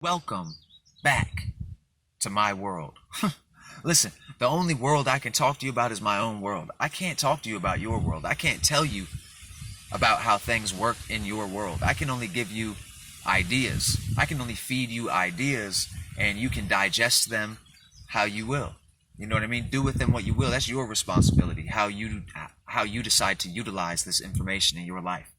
Welcome back to my world. Listen, the only world I can talk to you about is my own world. I can't talk to you about your world. I can't tell you about how things work in your world. I can only give you ideas. I can only feed you ideas, and you can digest them how you will. You know what I mean? Do with them what you will. That's your responsibility, how you decide to utilize this information in your life.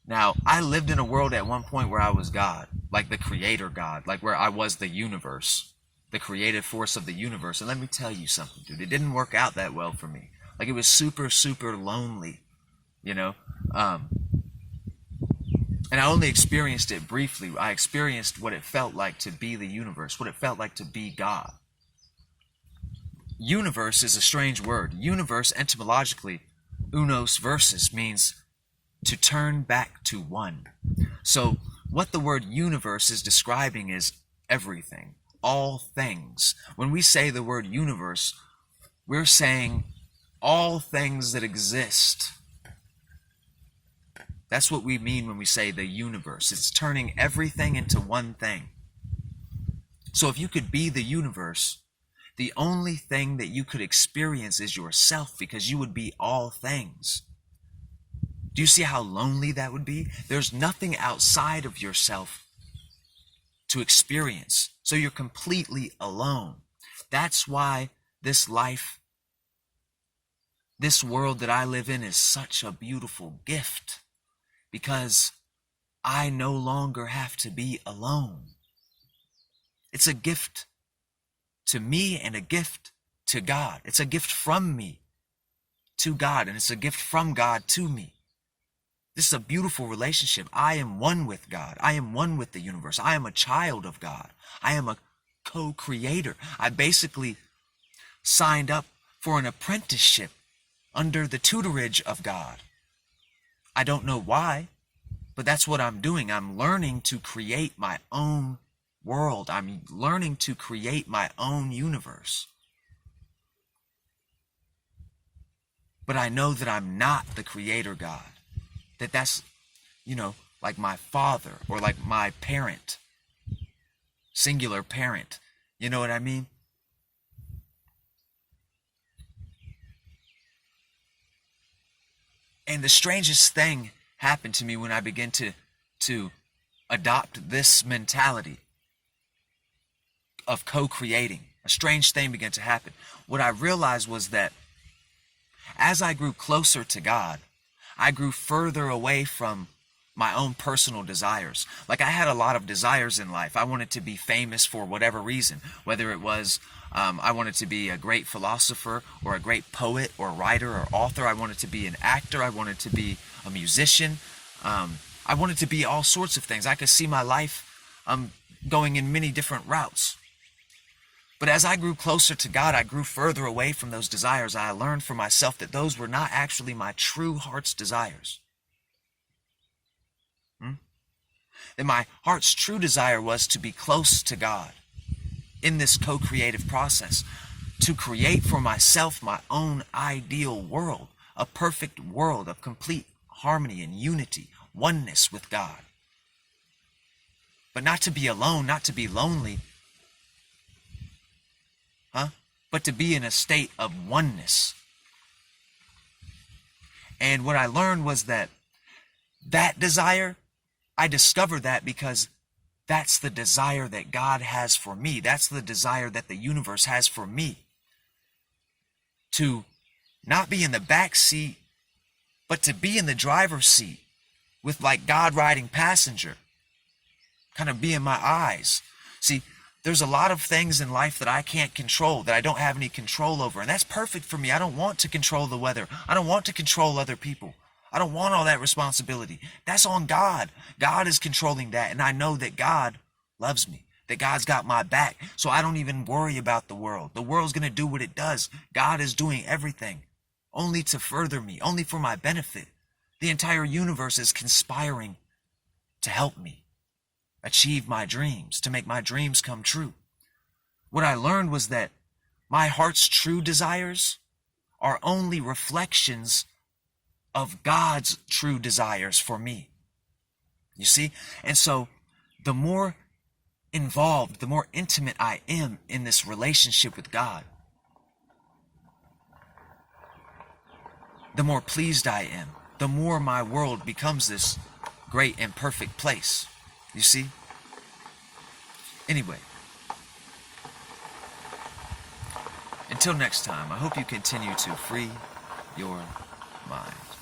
Now, I lived in a world at one point where I was God, like the creator God, like where I was the universe, the creative force of the universe. And let me tell you something, dude, it didn't work out that well for me. Like, it was super, super lonely, you know? And I only experienced it briefly. I experienced what it felt like to be the universe, what it felt like to be God. Universe is a strange word. Universe, etymologically, unos versus, means to turn back to one. So what the word universe is describing is everything, all things. When we say the word universe, we're saying all things that exist. That's what we mean when we say the universe. It's turning everything into one thing. So if you could be the universe, the only thing that you could experience is yourself, because you would be all things. Do you see how lonely that would be? There's nothing outside of yourself to experience. So you're completely alone. That's why this life, this world that I live in, is such a beautiful gift. Because I no longer have to be alone. It's a gift to me and a gift to God. It's a gift from me to God, and it's a gift from God to me. This is a beautiful relationship. I am one with God. I am one with the universe. I am a child of God. I am a co-creator. I basically signed up for an apprenticeship under the tutorage of God. I don't know why, but that's what I'm doing. I'm learning to create my own world. I'm learning to create my own universe. But I know that I'm not the creator God. That's, like my father or like my parent. Singular parent. You know what I mean? And the strangest thing happened to me when I began to adopt this mentality of co-creating. A strange thing began to happen. What I realized was that as I grew closer to God, I grew further away from my own personal desires. Like, I had a lot of desires in life. I wanted to be famous for whatever reason, whether it was I wanted to be a great philosopher or a great poet or writer or author. I wanted to be an actor. I wanted to be a musician. I wanted to be all sorts of things. I could see my life going in many different routes. But as I grew closer to God, I grew further away from those desires. I learned for myself that those were not actually my true heart's desires. That my heart's true desire was to be close to God in this co-creative process, to create for myself my own ideal world, a perfect world of complete harmony and unity, oneness with God. But not to be alone, not to be lonely, but to be in a state of oneness. And what I learned was that desire, I discovered that because that's the desire that God has for me. That's the desire that the universe has for me. To not be in the back seat, but to be in the driver's seat with like God riding passenger, kind of be in my eyes. See, there's a lot of things in life that I can't control, that I don't have any control over. And that's perfect for me. I don't want to control the weather. I don't want to control other people. I don't want all that responsibility. That's on God. God is controlling that. And I know that God loves me, that God's got my back. So I don't even worry about the world. The world's going to do what it does. God is doing everything only to further me, only for my benefit. The entire universe is conspiring to help me achieve my dreams, to make my dreams come true. What I learned was that my heart's true desires are only reflections of God's true desires for me. You see? And so the more involved, the more intimate I am in this relationship with God, the more pleased I am, the more my world becomes this great and perfect place. You see? Anyway, until next time, I hope you continue to free your mind.